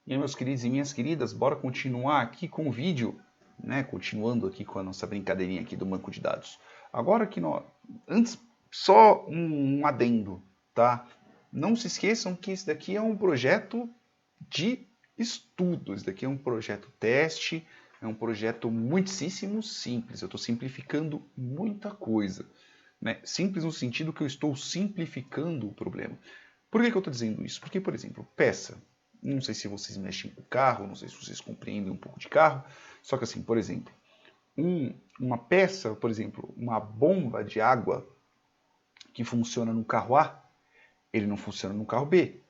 E aí, meus queridos e minhas queridas, bora continuar aqui com o vídeo, né? Continuando aqui com a nossa brincadeirinha aqui do banco de dados. Agora que nós... Antes, só um adendo, tá? Não se esqueçam que esse daqui é um projeto de estudo. Esse daqui é um projeto teste, é um projeto muitíssimo simples. Eu estou simplificando muita coisa, né? Simples no sentido que eu estou simplificando o problema. Por que eu estou dizendo isso? Porque, por exemplo, peça. Não sei se vocês mexem com carro, não sei se vocês compreendem um pouco de carro. Só que assim, por exemplo, uma peça, por exemplo, uma bomba de água que funciona no carro A, ele não funciona no carro B.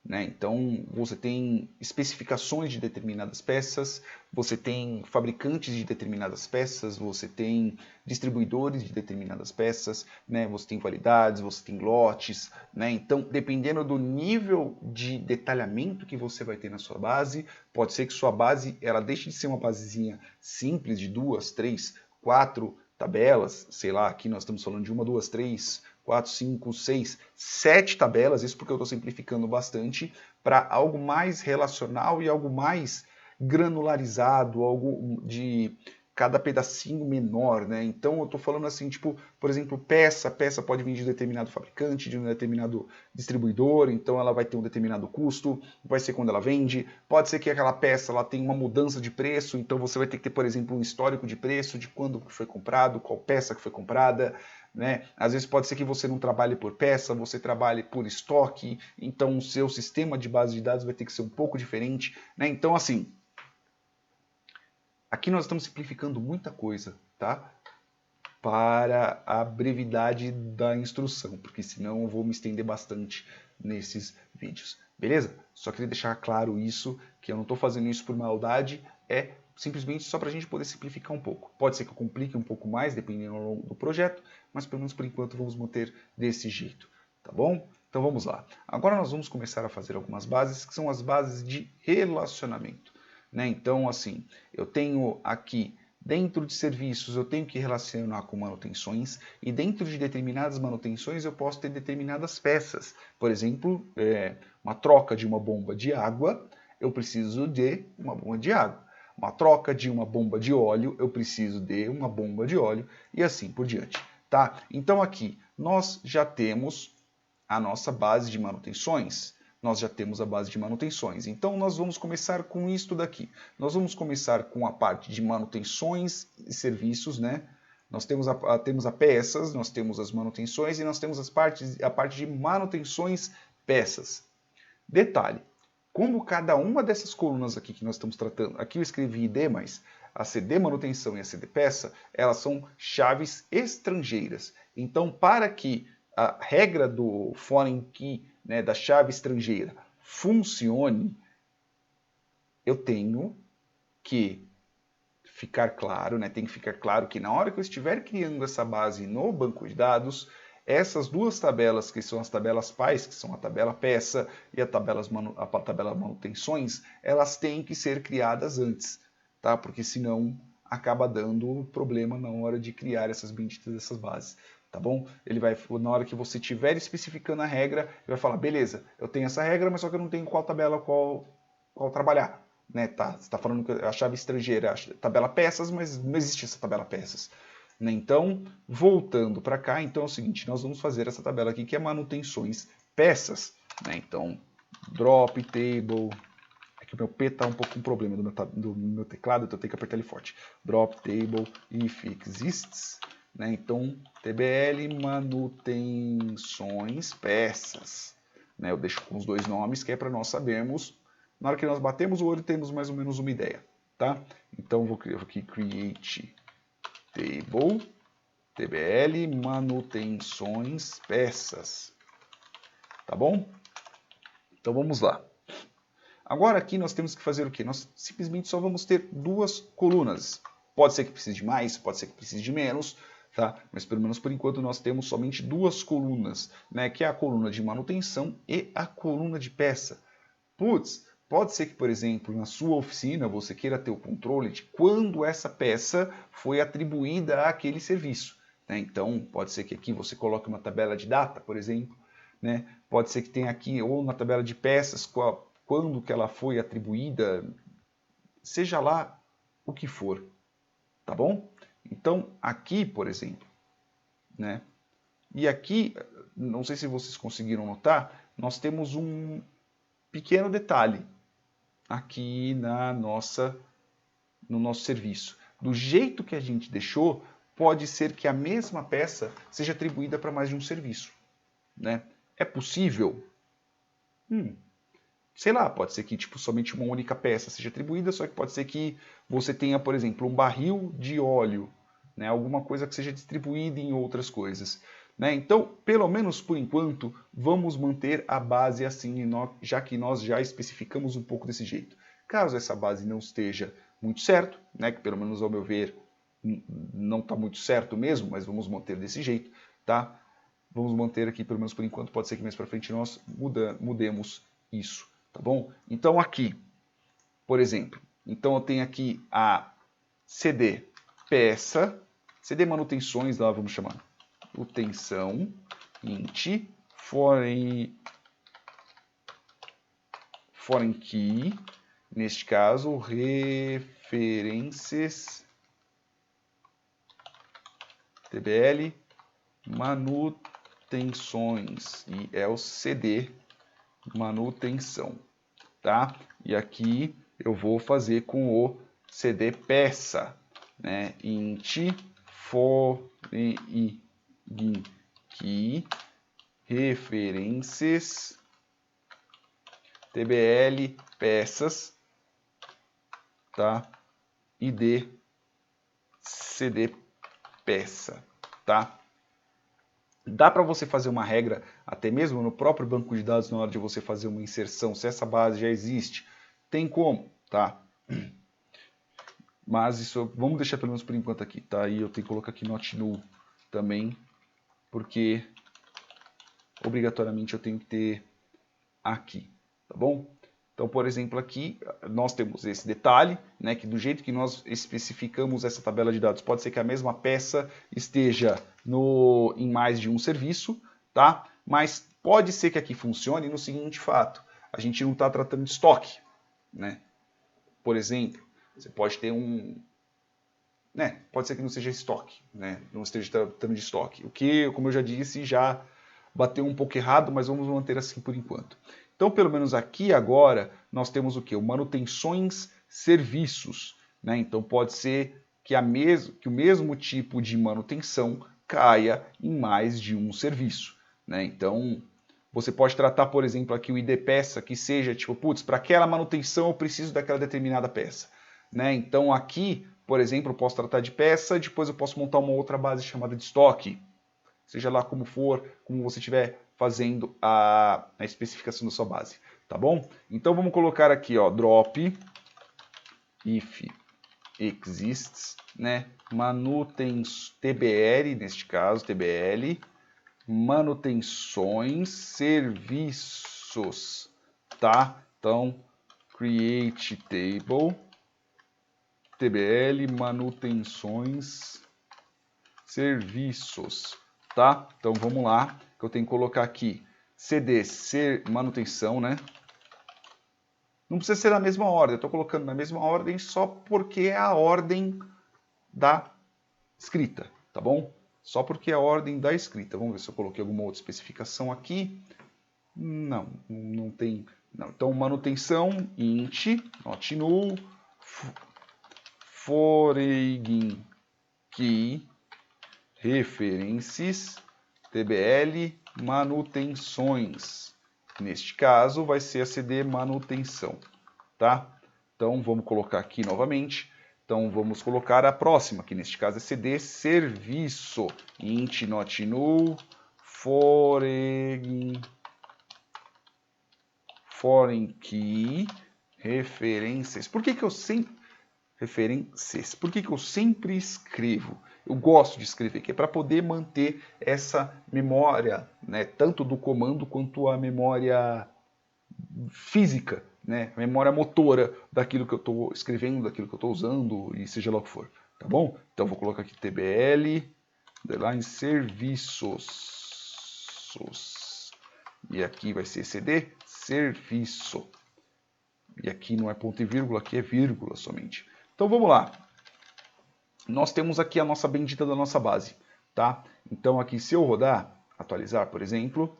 Né? Então, você tem especificações de determinadas peças, você tem fabricantes de determinadas peças, você tem distribuidores de determinadas peças, né? Você tem validades, você tem lotes. Né? Então, dependendo do nível de detalhamento que você vai ter na sua base, pode ser que sua base ela deixe de ser uma basezinha simples de 2, 3, 4 tabelas, sei lá, aqui nós estamos falando de 1, 2, 3, 4, 5, 6, 7 tabelas, isso porque eu estou simplificando bastante, para algo mais relacional e algo mais granularizado, algo de cada pedacinho menor, né? Então eu estou falando assim, tipo, por exemplo, peça pode vir de um determinado fabricante, de um determinado distribuidor, então ela vai ter um determinado custo, vai ser quando ela vende, pode ser que aquela peça ela tenha uma mudança de preço, então você vai ter que ter, por exemplo, um histórico de preço de quando foi comprado, qual peça que foi comprada, né? Às vezes pode ser que você não trabalhe por peça, você trabalhe por estoque, então o seu sistema de base de dados vai ter que ser um pouco diferente. Né? Então, assim, aqui nós estamos simplificando muita coisa, tá? Para a brevidade da instrução, porque senão eu vou me estender bastante nesses vídeos. Beleza? Só queria deixar claro isso, que eu não estou fazendo isso por maldade, é simplesmente só para a gente poder simplificar um pouco. Pode ser que eu complique um pouco mais, dependendo do projeto, mas pelo menos por enquanto vamos manter desse jeito, tá bom? Então vamos lá. Agora nós vamos começar a fazer algumas bases, que são as bases de relacionamento. Né? Então, assim, eu tenho aqui dentro de serviços eu tenho que relacionar com manutenções e dentro de determinadas manutenções eu posso ter determinadas peças. Por exemplo, uma troca de uma bomba de água, eu preciso de uma bomba de água. Uma troca de uma bomba de óleo, eu preciso de uma bomba de óleo e assim por diante. Tá? Então aqui nós já temos a nossa base de manutenções. Nós já temos a base de manutenções. Então nós vamos começar com isto daqui. Nós vamos começar com a parte de manutenções e serviços, né? Nós temos a peças, nós temos as manutenções e nós temos a parte de manutenções peças. Detalhe, como cada uma dessas colunas aqui que nós estamos tratando, aqui eu escrevi ID, mas a CD manutenção e a CD peça, elas são chaves estrangeiras. Então, para que a regra do foreign key, né, da chave estrangeira, funcione, eu tenho que ficar claro, né, tem que ficar claro que na hora que eu estiver criando essa base no banco de dados, essas duas tabelas, que são as tabelas pais, que são a tabela peça e a tabela manutenções, elas têm que ser criadas antes, tá? Porque senão acaba dando problema na hora de criar essas benditas dessas bases. Tá bom? Ele vai, na hora que você estiver especificando a regra, ele vai falar, beleza, eu tenho essa regra, mas só que eu não tenho qual tabela qual trabalhar. Né? Tá, você está falando que a chave estrangeira é a tabela peças, mas não existe essa tabela peças. Né? Então, voltando para cá, então é o seguinte, nós vamos fazer essa tabela aqui que é manutenções peças. Né? Então, drop table, é que o meu P está um pouco com problema do meu teclado, então eu tenho que apertar ele forte. Drop table if exists. Né? Então, TBL manutenções peças. Né? Eu deixo com os dois nomes, que é para nós sabermos. Na hora que nós batemos o olho, temos mais ou menos uma ideia. Tá? Então, vou aqui create table, TBL manutenções peças. Tá bom? Então, vamos lá. Agora aqui nós temos que fazer o quê? Nós simplesmente só vamos ter duas colunas. Pode ser que precise de mais, pode ser que precise de menos, tá? Mas pelo menos por enquanto nós temos somente duas colunas, né? Que é a coluna de manutenção e a coluna de peça. Putz, pode ser que, por exemplo, na sua oficina você queira ter o controle de quando essa peça foi atribuída àquele serviço. Né? Então, pode ser que aqui você coloque uma tabela de data, por exemplo. Né? Pode ser que tenha aqui, ou na tabela de peças, quando que ela foi atribuída, seja lá o que for, tá bom? Então, aqui, por exemplo, né? E aqui, não sei se vocês conseguiram notar, nós temos um pequeno detalhe aqui no nosso serviço. Do jeito que a gente deixou, pode ser que a mesma peça seja atribuída para mais de um serviço, né? É possível? Sei lá, pode ser que tipo, somente uma única peça seja atribuída, só que pode ser que você tenha, por exemplo, um barril de óleo, né? Alguma coisa que seja distribuída em outras coisas. Né? Então, pelo menos por enquanto, vamos manter a base assim, já que nós já especificamos um pouco desse jeito. Caso essa base não esteja muito certo, né? Que pelo menos ao meu ver não está muito certo mesmo, mas vamos manter desse jeito, tá? Vamos manter aqui, pelo menos por enquanto, pode ser que mais para frente nós mudemos isso, tá bom? Então aqui, por exemplo, então eu tenho aqui a CD peça, CD manutenções, lá vamos chamar, manutenção, int, foreign key, neste caso, referências, tbl, manutenções, e é o CD manutenção, tá? E aqui eu vou fazer com o CD peça, né? Int foreign key referências tbl peças, tá? id cd peça, tá? Dá para você fazer uma regra, até mesmo no próprio banco de dados, na hora de você fazer uma inserção, se essa base já existe, tem como, tá? Mas isso, vamos deixar pelo menos por enquanto aqui, tá? E eu tenho que colocar aqui not null também, porque obrigatoriamente eu tenho que ter aqui, tá bom? Então, por exemplo, aqui nós temos esse detalhe, né, que do jeito que nós especificamos essa tabela de dados, pode ser que a mesma peça esteja em mais de um serviço, tá? Mas pode ser que aqui funcione no seguinte fato, a gente não está tratando de estoque, né? Por exemplo, você pode ter pode ser que não seja estoque, né? Não esteja tratando de estoque. O que, como eu já disse, já bateu um pouco errado, mas vamos manter assim por enquanto. Então, pelo menos aqui agora, nós temos o que? O manutenções serviços. Né? Então, pode ser que o mesmo tipo de manutenção caia em mais de um serviço. Né? Então, você pode tratar, por exemplo, aqui o ID peça, que seja tipo, putz, para aquela manutenção eu preciso daquela determinada peça. Né? Então, aqui, por exemplo, eu posso tratar de peça, depois eu posso montar uma outra base chamada de estoque. Seja lá como for, como você estiver fazendo a especificação da sua base, tá bom? Então vamos colocar aqui, ó, drop if exists, né? TBL, neste caso, TBL, manutenções, serviços, tá? Então, create table, TBL, manutenções, serviços, tá? Então vamos lá, que eu tenho que colocar aqui CD manutenção, né? Não precisa ser na mesma ordem, eu estou colocando na mesma ordem só porque é a ordem da escrita, tá bom? Só porque é a ordem da escrita. Vamos ver se eu coloquei alguma outra especificação aqui. Não tem. Não. Então, manutenção, int, not null, foreign key, referências, tbl, manutenções. Neste caso, vai ser a CD manutenção, tá? Então, vamos colocar aqui novamente. Então, vamos colocar a próxima, que neste caso é CD serviço, int not null, foreign key, referências. Por que eu sempre referências? Por que eu sempre escrevo? Eu gosto de escrever, que é para poder manter essa memória, né, tanto do comando quanto a memória física, né, a memória motora daquilo que eu estou escrevendo, daquilo que eu estou usando, e seja lá o que for. Tá bom? Então vou colocar aqui tbl, underline serviços. E aqui vai ser cd serviço. E aqui não é ponto e vírgula, aqui é vírgula somente. Então vamos lá. Nós temos aqui a nossa bendita da nossa base, tá? Então aqui se eu rodar, atualizar, por exemplo,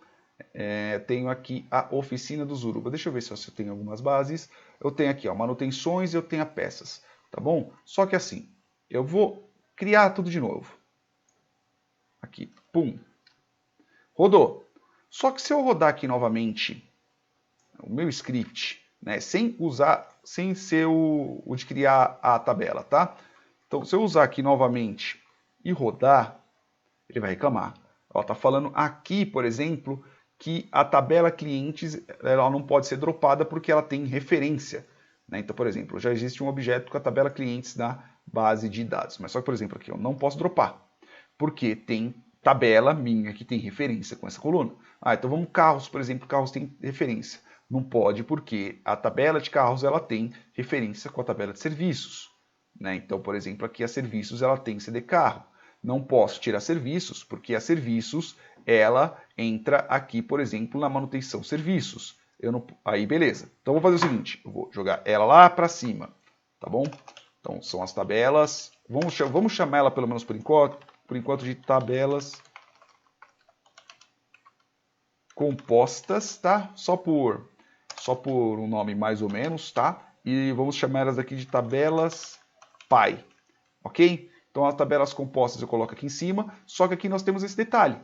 tenho aqui a oficina do Zuruba. Deixa eu ver se eu tenho algumas bases. Eu tenho aqui, ó, manutenções e eu tenho peças, tá bom? Só que assim, eu vou criar tudo de novo. Aqui, pum. Rodou. Só que se eu rodar aqui novamente o meu script, né, sem ser o de criar a tabela, tá? Então, se eu usar aqui novamente e rodar, ele vai reclamar. Ela está falando aqui, por exemplo, que a tabela clientes ela não pode ser dropada porque ela tem referência. Né? Então, por exemplo, já existe um objeto com a tabela clientes na base de dados. Mas só que, por exemplo, aqui eu não posso dropar, porque tem tabela minha que tem referência com essa coluna. Então vamos carros, por exemplo, carros tem referência. Não pode porque a tabela de carros ela tem referência com a tabela de serviços. Né? Então, por exemplo, aqui a serviços ela tem CD carro. Não posso tirar serviços, porque a serviços ela entra aqui, por exemplo, na manutenção serviços. Aí, beleza. Então, vou fazer o seguinte, eu vou jogar ela lá para cima, tá bom? Então, são as tabelas. Vamos chamar ela, pelo menos por enquanto, de tabelas compostas, tá? Só por um nome mais ou menos, tá? E vamos chamar elas aqui de tabelas pai, ok? Então as tabelas compostas eu coloco aqui em cima, só que aqui nós temos esse detalhe.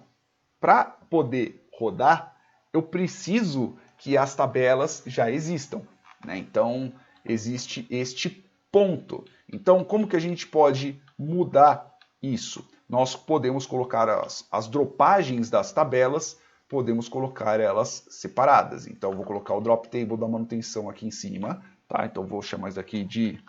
Para poder rodar, eu preciso que as tabelas já existam, né? Então existe este ponto. Então como que a gente pode mudar isso? Nós podemos colocar as dropagens das tabelas, podemos colocar elas separadas. Então eu vou colocar o drop table da manutenção aqui em cima, tá? Então vou chamar isso aqui de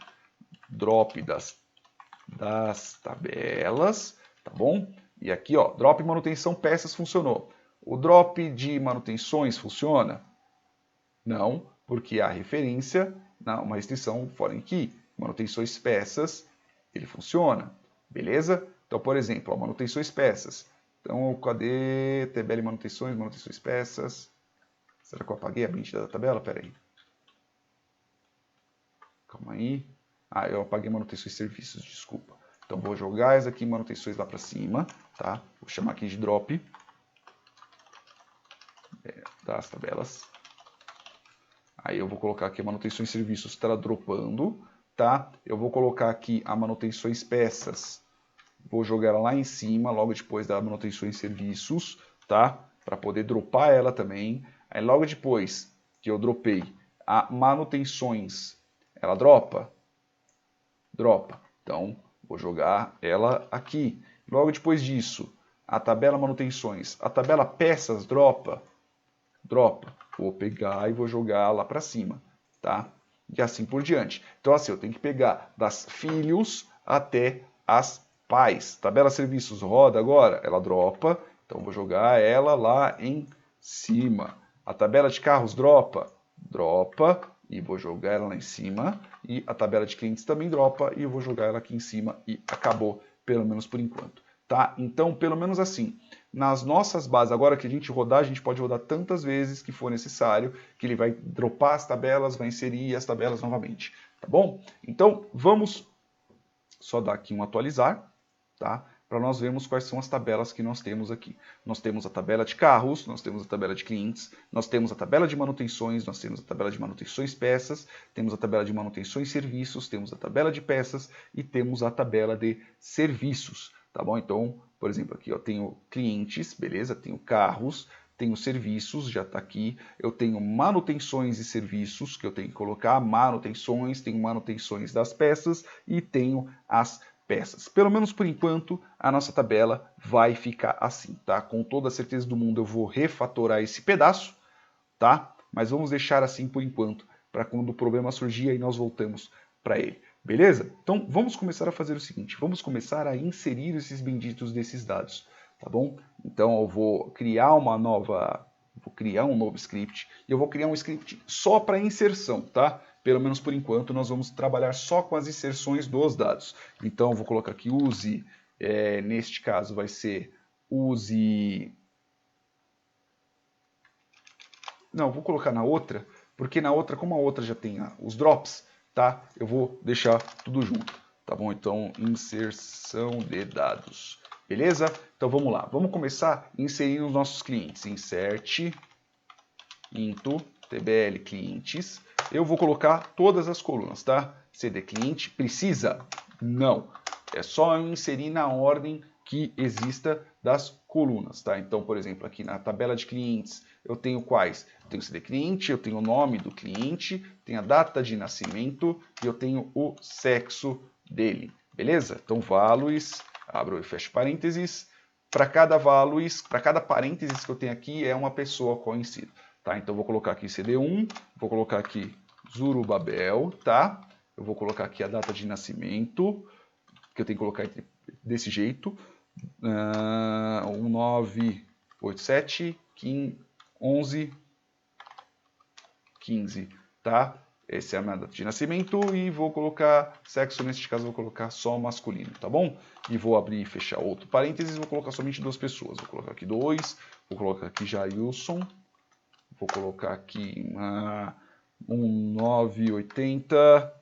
drop das tabelas, tá bom? E aqui, ó, drop manutenção peças funcionou. O drop de manutenções funciona? Não, porque há referência, uma restrição foreign key. Manutenções peças, ele funciona, beleza? Então, por exemplo, ó, manutenções peças. Então, cadê TBL manutenções peças? Será que eu apaguei a bendita da tabela? Pera aí. Calma aí. Eu apaguei manutenções e serviços, desculpa. Então vou jogar essa aqui, manutenções lá para cima, tá? Vou chamar aqui de drop das tabelas. Aí eu vou colocar aqui a manutenções e serviços, está dropando, tá? Eu vou colocar aqui a manutenções peças. Vou jogar ela lá em cima, logo depois da manutenções e serviços, tá? Para poder dropar ela também. Aí logo depois que eu dropei a manutenções, ela dropa? Dropa. Então, vou jogar ela aqui. Logo depois disso, a tabela manutenções. A tabela peças dropa? Dropa. Vou pegar e vou jogar lá para cima, tá? E assim por diante. Então, assim, eu tenho que pegar das filhos até as pais. Tabela serviços roda agora? Ela dropa. Então, vou jogar ela lá em cima. A tabela de carros dropa? Dropa. E vou jogar ela lá em cima. E a tabela de clientes também dropa. E eu vou jogar ela aqui em cima. E acabou, pelo menos por enquanto. Tá? Então, pelo menos assim, nas nossas bases, agora que a gente rodar, a gente pode rodar tantas vezes que for necessário, que ele vai dropar as tabelas, vai inserir as tabelas novamente. Tá bom? Então, vamos só dar aqui um atualizar, tá? Para nós vermos quais são as tabelas que nós temos aqui. Nós temos a tabela de carros, nós temos a tabela de clientes, nós temos a tabela de manutenções, nós temos a tabela de manutenções peças, temos a tabela de manutenções serviços, temos a tabela de peças e temos a tabela de serviços, tá bom? Então, por exemplo, aqui eu tenho clientes, beleza? Tenho carros, tenho serviços, já está aqui. Eu tenho manutenções e serviços, que eu tenho que colocar manutenções, tenho manutenções das peças e tenho as peças. Pelo menos por enquanto, a nossa tabela vai ficar assim, tá? Com toda a certeza do mundo eu vou refatorar esse pedaço, tá? Mas vamos deixar assim por enquanto, para quando o problema surgir, aí nós voltamos para ele. Beleza? Então vamos começar a fazer o seguinte, vamos começar a inserir esses benditos desses dados, tá bom? Então eu vou criar um novo script, e eu vou criar um script só para inserção, tá? Pelo menos por enquanto nós vamos trabalhar só com as inserções dos dados. Então eu vou colocar aqui use, neste caso vai ser use... Não, vou colocar na outra, porque na outra, como a outra já tem os drops, tá? Eu vou deixar tudo junto, tá bom? Então, inserção de dados, beleza? Então vamos lá, vamos começar inserindo os nossos clientes. Insert into tbl clientes. Eu vou colocar todas as colunas, tá? CD cliente precisa? Não. É só inserir na ordem que exista das colunas, tá? Então, por exemplo, aqui na tabela de clientes, eu tenho quais? Eu tenho o CD cliente, eu tenho o nome do cliente, tenho a data de nascimento e eu tenho o sexo dele, beleza? Então, values, abro e fecho parênteses. Para cada values, para cada parênteses que eu tenho aqui, é uma pessoa conhecida. Tá, então vou colocar aqui CD1, vou colocar aqui Zurubabel, tá? Eu vou colocar aqui a data de nascimento, que eu tenho que colocar desse jeito. 1987 11 15, tá? Essa é a minha data de nascimento e vou colocar sexo, neste caso vou colocar só masculino, tá bom? E vou abrir e fechar outro parênteses, vou colocar somente 2 pessoas. Vou colocar aqui 2, vou colocar aqui Jailson. Vou colocar aqui 1980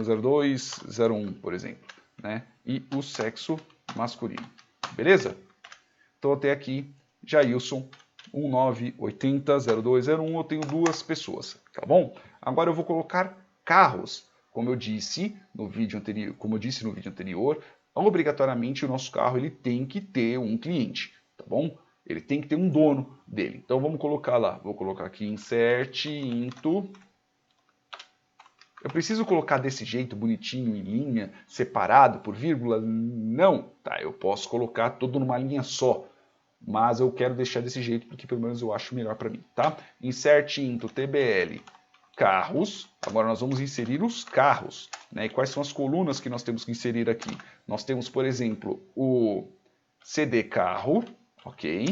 0201, por exemplo, né? E o sexo masculino, beleza? Então até aqui, Jailson 1980 0201, eu tenho 2 pessoas, tá bom? Agora eu vou colocar carros, como eu disse no vídeo anterior, obrigatoriamente o nosso carro ele tem que ter um cliente, tá bom? Ele tem que ter um dono dele. Então vamos colocar lá. Vou colocar aqui insert into. Eu preciso colocar desse jeito, bonitinho, em linha, separado por vírgula? Não. Tá, eu posso colocar tudo numa linha só. Mas eu quero deixar desse jeito porque pelo menos eu acho melhor para mim, tá? Insert into tbl carros. Agora nós vamos inserir os carros, né? E quais são as colunas que nós temos que inserir aqui? Nós temos, por exemplo, o CD carro. Ok,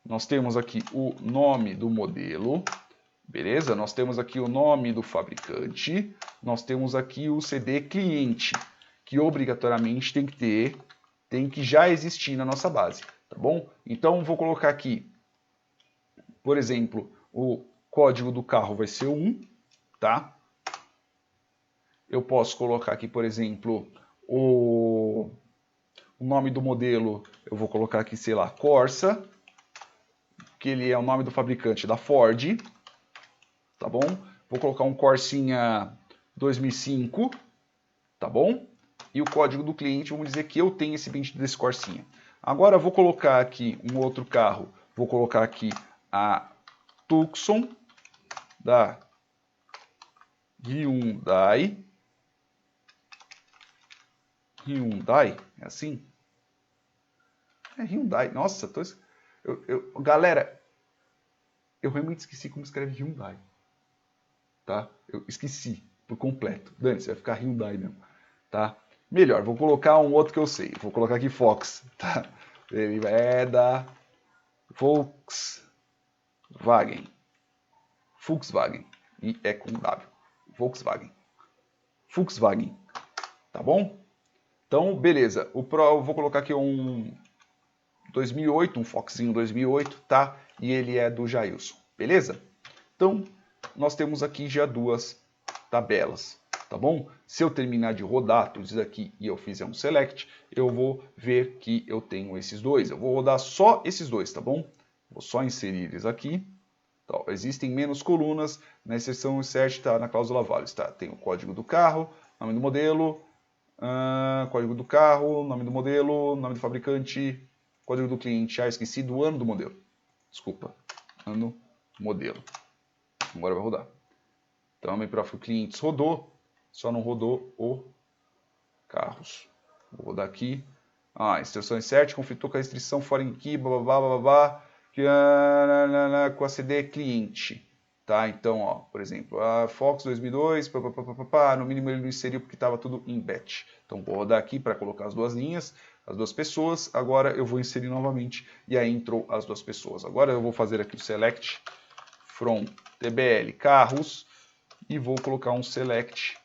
nós temos aqui o nome do modelo, beleza? Nós temos aqui o nome do fabricante, nós temos aqui o CD cliente, que obrigatoriamente tem que já existir na nossa base, tá bom? Então vou colocar aqui, por exemplo, o código do carro vai ser 1, tá? Eu posso colocar aqui, por exemplo, o nome do modelo, eu vou colocar aqui, sei lá, Corsa, que ele é o nome do fabricante da Ford, tá bom? Vou colocar um Corsinha 2005, tá bom? E o código do cliente, vamos dizer que eu tenho esse bendito desse Corsinha. Agora vou colocar aqui um outro carro, vou colocar aqui a Tucson da Hyundai. Hyundai, é assim? É Hyundai, nossa, galera, eu realmente esqueci como escreve Hyundai, tá? Eu esqueci por completo. Dane-se, vai ficar Hyundai mesmo, tá? Melhor, vou colocar um outro que eu sei. Vou colocar aqui Fox, tá? Ele é da Volkswagen. Volkswagen. E é com W. Volkswagen. Volkswagen. Tá bom? Então, beleza. Eu vou colocar aqui um 2008, um Foxinho 2008, tá? E ele é do Jailson. Beleza? Então, nós temos aqui já 2 tabelas, tá bom? Se eu terminar de rodar tudo isso aqui e eu fizer um select, eu vou ver que eu tenho esses 2. Eu vou rodar só esses 2, tá bom? Vou só inserir eles aqui. Então, existem menos colunas, na exceção insert está na cláusula values, tá? Tem o código do carro, nome do modelo, código do carro, nome do modelo, nome do fabricante, código do cliente. Ah, esqueci do ano do modelo. Desculpa, ano, modelo. Agora vai rodar. Então, meu profile clientes rodou, só não rodou o carros. Vou rodar aqui. Instrução insert, conflitou com a restrição foreign key, blá, blá, blá, blá, blá, com a CD cliente. Tá? Então, ó, por exemplo, a Fox 2002, no mínimo ele não inseriu porque estava tudo em batch. Então, vou rodar aqui para colocar as 2 linhas, as 2 pessoas. Agora eu vou inserir novamente e aí entrou as 2 pessoas. Agora eu vou fazer aqui o select from tbl carros e vou colocar um select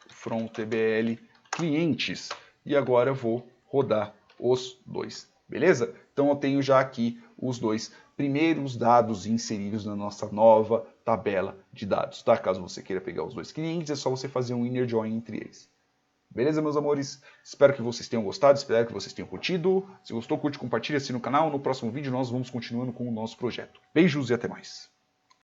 from tbl clientes e agora eu vou rodar os 2, beleza? Então eu tenho já aqui os 2 primeiros dados inseridos na nossa nova tabela de dados, tá? Caso você queira pegar os dois clientes, é só você fazer um inner join entre eles. Beleza, meus amores? Espero que vocês tenham gostado, espero que vocês tenham curtido. Se gostou, curte, compartilha, assina o canal. No próximo vídeo nós vamos continuando com o nosso projeto. Beijos e até mais.